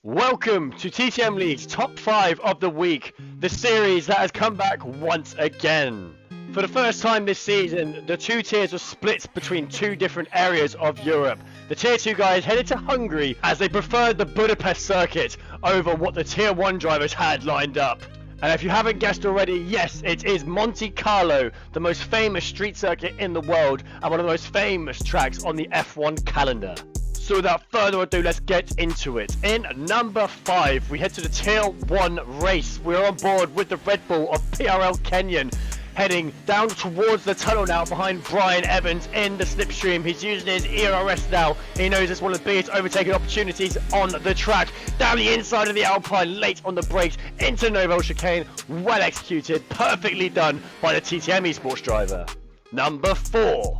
Welcome to TTM League's Top 5 of the Week, the series that has come back once again. For the first time this season, the two tiers were split between two different areas of Europe. The Tier 2 guys headed to Hungary as they preferred the Budapest circuit over what the Tier 1 drivers had lined up. And if you haven't guessed already, yes, it is Monte Carlo, the most famous street circuit in the world and one of the most famous tracks on the F1 calendar. So without further ado, let's get into it. In number 5, we head to the Tier 1 race. We're on board with the Red Bull of PRL Kenyan, heading down towards the tunnel now behind Brian Evans in the slipstream. He's using his ERS now. He knows it's one of the biggest overtaking opportunities on the track. Down the inside of the Alpine, late on the brakes, into Novo chicane. Well executed, perfectly done by the TTM esports driver. Number 4.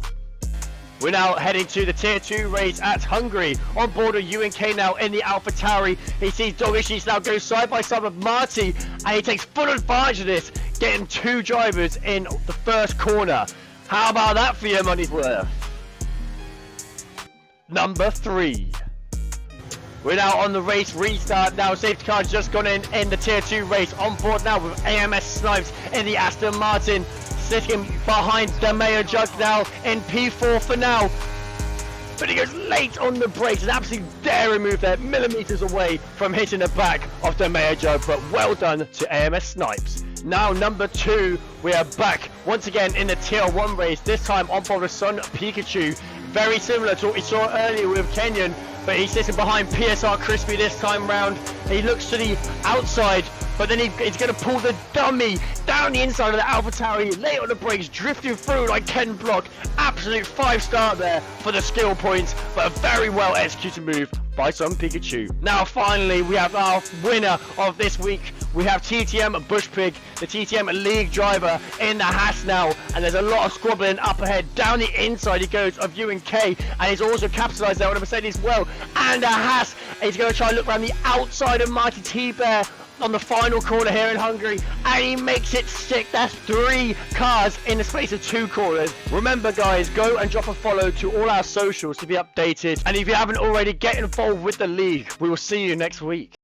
We're now heading to the Tier 2 race at Hungary. On board of UNK now in the AlphaTauri. He sees Dogishis now go side by side with Marty, and he takes full advantage of this, getting two drivers in the first corner. How about that for your money's worth? Number 3. We're now on the race restart now. Safety car just gone in the Tier 2 race. On board now with AMS Snipes in the Aston Martin. Sitting behind Dameo Jug now in P4 for now. But he goes late on the brakes. An absolute daring move there, millimeters away from hitting the back of Dameo Jug. But well done to AMS Snipes. Now number 2, we are back once again in the Tier 1 race. This time on board with Sun Pikachu. Very similar to what we saw earlier with Kenyan. But he's sitting behind PSR Crispy this time round. He looks to the outside, but then he's going to pull the dummy down the inside of the AlphaTauri, late on the brakes, drifting through like Ken Block. Absolute 5-star there for the skill points, but a very well executed move by Sun Pikachu. Now finally, we have our winner of this week. We have TTM Bushpig, the TTM League driver in the Haas now, and there's a lot of squabbling up ahead. Down the inside he goes of UNK, and he's also capitalized there on a Mercedes as well. And a Haas, he's going to try and look around the outside of Mighty T-Bear on the final corner here in Hungary, and he makes it stick. That's 3 cars in the space of 2 corners. Remember guys, go and drop a follow to all our socials to be updated, and if you haven't already, get involved with the league. We will see you next week.